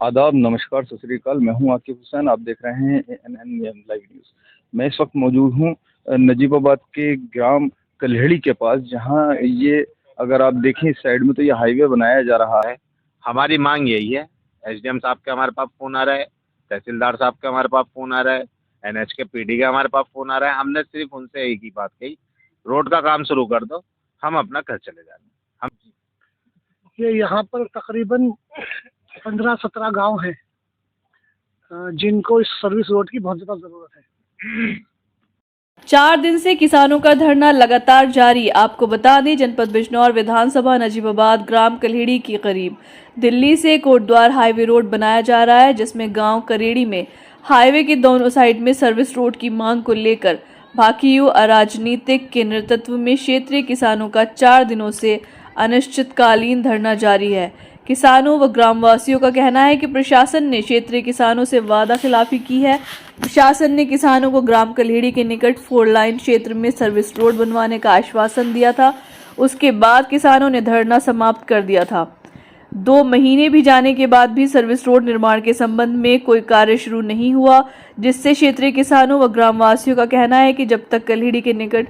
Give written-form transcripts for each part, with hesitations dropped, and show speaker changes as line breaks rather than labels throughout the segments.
आदाब, नमस्कार, सत श्री अकाल। मैं हूं आकिब हुसैन। आप देख रहे हैं एएनएन लाइव न्यूज़। मैं इस वक्त मौजूद हूं नजीबाबाद के ग्राम कल्हेड़ी के पास, जहां ये अगर आप देखें इस साइड में तो ये हाईवे बनाया जा रहा है।
हमारी मांग यही है। एसडीएम साहब के हमारे पास फ़ोन आ रहा है, तहसीलदार साहब के हमारे पास फ़ोन आ रहा है, एनएच के पीडी का हमारे पास फ़ोन आ रहा है। हमने सिर्फ उनसे एक ही बात कही, रोड का काम शुरू कर दो, हम अपना घर चले जाएंगे। हम
ये यहाँ पर तकरीबन 15-17 गांव हैं जिनको इस सर्विस रोड की बहुत ज़्यादा ज़रूरत है।
4 दिन से किसानों का धरना लगातार जारी। आपको बता दें, जनपद बिजनौर विधानसभा नजीबाबाद ग्राम कल्हेड़ी के करीब दिल्ली से कोटद्वार हाईवे रोड बनाया जा रहा है, जिसमें गांव करेड़ी में हाईवे के दोनों साइड में सर्विस रोड की मांग को लेकर भाकियू अराजनीतिक के नेतृत्व में क्षेत्रीय किसानों का 4 दिनों से अनिश्चितकालीन धरना जारी है। किसानों व ग्रामवासियों का कहना है कि प्रशासन ने क्षेत्रीय किसानों से वादा खिलाफी की है। प्रशासन ने किसानों को ग्राम कल्हेड़ी के निकट 4 लाइन क्षेत्र में सर्विस रोड बनवाने का आश्वासन दिया था। उसके बाद किसानों ने धरना समाप्त कर दिया था। 2 महीने भी जाने के बाद भी सर्विस रोड निर्माण के संबंध में कोई कार्य शुरू नहीं हुआ, जिससे क्षेत्रीय किसानों व ग्रामवासियों का कहना है कि जब तक कल्हेड़ी के निकट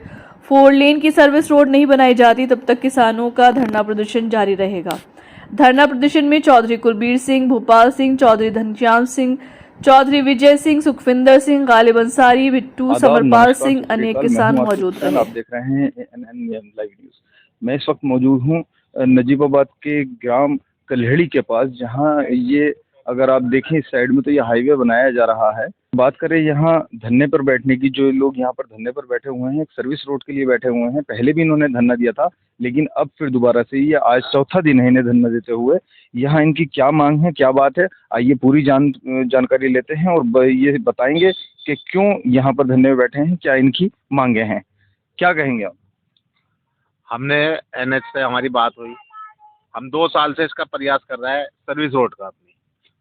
4 लेन की सर्विस रोड नहीं बनाई जाती, तब तक किसानों का धरना प्रदर्शन जारी रहेगा। धरना प्रदर्शन में चौधरी कुलबीर सिंह, भूपाल सिंह, चौधरी धनश्याम सिंह, चौधरी विजय सिंह, सुखविंदर सिंह, गालिब अंसारी, बिट्टू, समरपाल सिंह, अनेक किसान मौजूद रहे।
आप देख रहे हैं एएनएन लाइव न्यूज़। मैं इस वक्त मौजूद हूं नजीबाबाद के ग्राम कल्हेड़ी के पास, जहां ये अगर आप देखें इस साइड में तो ये हाईवे बनाया जा रहा है। बात करें यहाँ धरने पर बैठने की, जो लोग यहाँ पर धरने पर बैठे हुए हैं, एक सर्विस रोड के लिए बैठे हुए हैं। पहले भी इन्होंने धरना दिया था, लेकिन अब फिर दोबारा से ये आज चौथा दिन है इन्हें धरना देते हुए। यहाँ इनकी क्या मांग है, क्या बात है, आइए पूरी जानकारी लेते हैं और ये बताएंगे कि क्यों यहाँ पर धरने में बैठे हैं, क्या इनकी मांगे हैं। क्या कहेंगे आप?
हमने एनएच से हमारी बात हुई, हम 2 साल से इसका प्रयास कर रहे हैं सर्विस रोड का। अपनी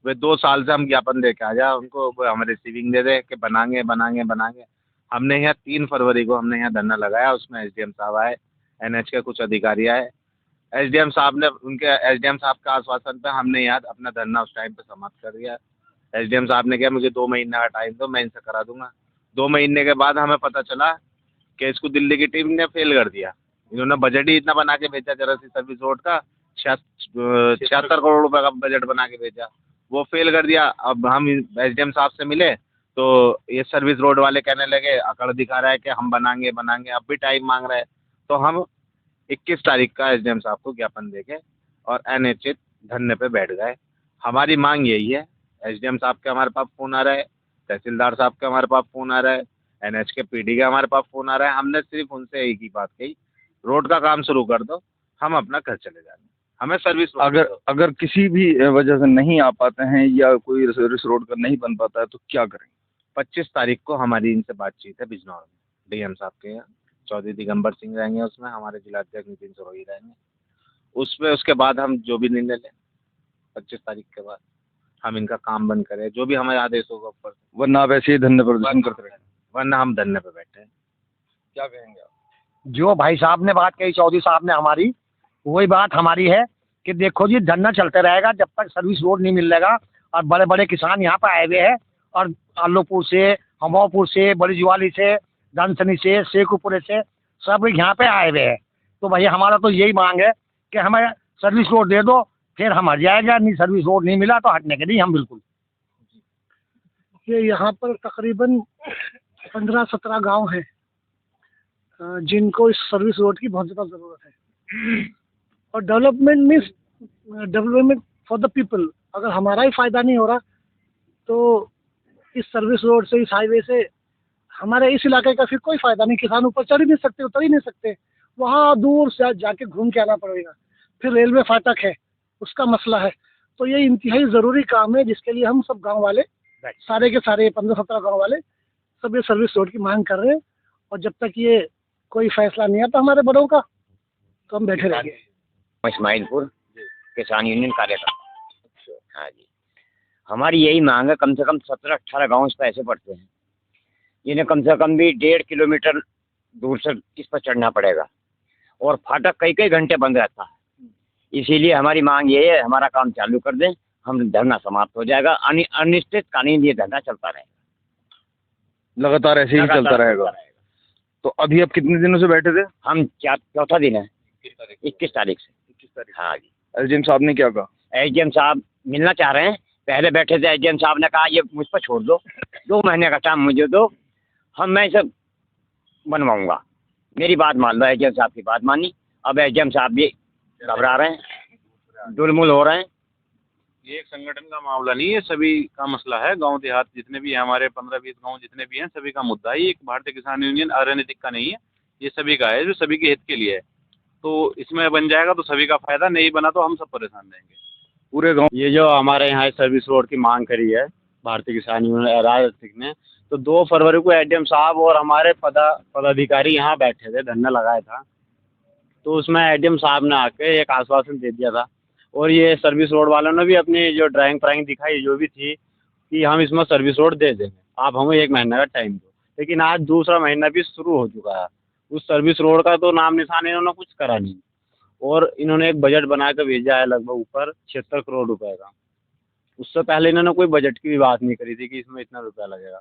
वे 2 साल से हम ज्ञापन दे के आ जाए उनको, वो हमें रिसीविंग दे दे कि बनाएंगे बनाएंगे बनाएंगे। हमने यहाँ 3 फरवरी को हमने यहाँ धरना लगाया, उसमें एसडीएम साहब आए, एनएच के कुछ अधिकारी आए। एसडीएम साहब के आश्वासन पे हमने यहाँ अपना धरना उस टाइम पे समाप्त कर दिया। एसडीएम साहब ने कहा मुझे 2 महीने का टाइम दो, मैं इनसे करा दूंगा। 2 महीने के बाद हमें पता चला कि इसको दिल्ली की टीम ने फेल कर दिया। इन्होंने बजट ही इतना बना के भेजा जरा सी सर्विस रोड का, 76 करोड़ रुपए का बजट बना के भेजा, वो फेल कर दिया। अब हम एसडीएम साहब से मिले तो ये सर्विस रोड वाले कहने लगे, अकड़ दिखा रहा है कि हम बनाएंगे बनाएंगे, अब भी टाइम मांग रहे हैं। तो हम 21 तारीख का एसडीएम साहब को ज्ञापन देके और अनिश्चित धरने पे बैठ गए। हमारी मांग यही है। एसडीएम साहब के हमारे पास फ़ोन आ रहा है, तहसीलदार साहब के हमारे पास फ़ोन आ रहा है, एनएच के पीडी का हमारे पास फ़ोन आ रहा है। हमने सिर्फ उनसे एक ही बात कही, रोड का काम शुरू कर दो, हम अपना घर चले जाएंगे। हमें सर्विस
अगर किसी भी वजह से नहीं आ पाते हैं या कोई सर्विस रोड का नहीं बन पाता है तो क्या करेंगे?
25 तारीख को हमारी इनसे बातचीत है बिजनौर में, डीएम साहब के यहाँ। चौधरी दिगंबर सिंह रहेंगे उसमें, हमारे जिलाध्यक्ष नितिन सरोही रहेंगे उसमें। उसके बाद हम जो भी निर्णय लें 25 तारीख के बाद हम इनका काम बंद करें, जो भी हमारे आदेश होगा ऊपर।
वरना आप ऐसे ही धरने प्रदर्शन करते रहेंगे?
वरना हम धरने पर बैठे हैं।
क्या कहेंगे आप?
जो भाई साहब ने बात कही, चौधरी साहब ने, हमारी वही बात हमारी है कि देखो जी, धरना चलते रहेगा जब तक सर्विस रोड नहीं मिलेगा। और बड़े बड़े किसान यहाँ पर आए हुए हैं, और आलोपुर से, हमापुर से, बड़ी जुआली से, धनसनी से, शेखुपुरे से, सब यहाँ पे आए हुए हैं। तो भैया हमारा तो यही मांग है कि हमें सर्विस रोड दे दो, फिर हम हट जाएगा। नहीं सर्विस रोड नहीं मिला तो हटने के नहीं हम बिल्कुल। ये यहाँ पर तकरीबन 15-17 गांव हैं जिनको इस सर्विस रोड की बहुत ज़्यादा ज़रूरत है। और डेवलपमेंट फॉर द पीपल। अगर हमारा ही फ़ायदा नहीं हो रहा तो इस सर्विस रोड से, इस हाईवे से हमारे इस इलाके का फिर कोई फ़ायदा नहीं। किसान ऊपर चढ़ ही नहीं सकते, उतर ही नहीं सकते, वहाँ दूर से जाके घूम के आना पड़ेगा। फिर रेलवे फाटक है, उसका मसला है। तो ये इंतहाई ज़रूरी काम है जिसके लिए हम सब गाँव वाले, सारे के सारे 15-17 गाँव वाले सब ये सर्विस रोड की मांग कर रहे हैं। और जब तक ये कोई फैसला नहीं आता हमारे बड़ों का तो हम बैठे रहेंगे।
इस्माइलपुर किसान यूनियन कार्यकर्ता। हाँ जी, हमारी यही मांग है। कम से कम 17-18 गाँव इस पर ऐसे पड़ते हैं, जिन्हें कम से कम भी 1.5 किलोमीटर दूर से इस पर चढ़ना पड़ेगा, और फाटक कई कई घंटे बंद रहता है। इसीलिए हमारी मांग ये है, हमारा काम चालू कर दें, हम धरना समाप्त हो जाएगा। अनिश्चित कालीन ये धरना चलता रहेगा,
लगातार ऐसे ही चलता रहेगा। तो अभी आप कितने दिनों से बैठे थे?
हम चौथा दिन है, 21 तारीख से।
21 तारीख।
हाँ जी।
एसडीएम साहब ने क्या कहा?
एसडीएम साहब मिलना चाह रहे हैं। पहले बैठे थे, एसडीएम साहब ने कहा ये मुझ पर छोड़ दो, 2 महीने का टाइम मुझे दो, मैं इसे बनवाऊंगा। मेरी बात मान लो, एसडीएम साहब की बात मानी। अब एसडीएम साहब भी घबरा रहे हैं, डुलमुल हो रहे हैं।
ये एक संगठन का मामला नहीं है, सभी का मसला है। गांव देहात जितने भी हैं, हमारे 15-20 गांव जितने भी हैं, सभी का मुद्दा है। ये एक भारतीय किसान यूनियन अराजनीतिक का नहीं है, ये सभी का है, जो सभी के हित के लिए है। तो इसमें बन जाएगा तो सभी का फायदा, नहीं बना तो हम सब परेशान रहेंगे
पूरे गांव।
ये जो हमारे यहाँ सर्विस रोड की मांग करी है भारतीय किसान यूनियन राजनीतिक ने, तो 2 फरवरी को एसडीएम साहब और हमारे पदाधिकारी यहाँ बैठे थे, धरना लगाया था। तो उसमें एसडीएम साहब ने आके एक आश्वासन दे दिया था, और ये सर्विस रोड वालों ने भी अपनी जो ड्राइंग दिखाई जो भी थी कि हम इसमें सर्विस रोड दे देंगे, आप हमें 1 महीने का टाइम दो। लेकिन आज दूसरा महीना भी शुरू हो चुका है, उस सर्विस रोड का तो नाम निशान इन्होंने कुछ करा नहीं। और इन्होंने एक बजट बना कर भेजा है लगभग ऊपर 76 करोड़ रुपए का। उससे पहले इन्होंने कोई बजट की भी बात नहीं करी थी कि इसमें इतना रुपया लगेगा।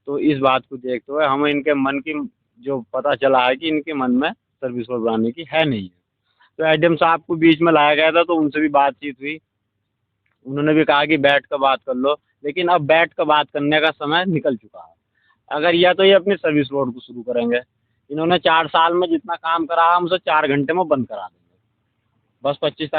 तो इस बात को देखते हुए हमें इनके मन की जो पता चला है कि इनके मन में सर्विस रोड बनाने की है नहीं है। तो एसडीएम साहब को बीच में लाया गया था, तो उनसे भी बातचीत हुई, उन्होंने भी कहा कि बैठ कर बात कर लो। लेकिन अब बैठ कर बात करने का समय निकल चुका है। अगर या तो ये अपनी सर्विस रोड को शुरू करेंगे, इन्होंने 4 साल में जितना काम करा हम उसे 4 घंटे में बंद करा देंगे। बस 25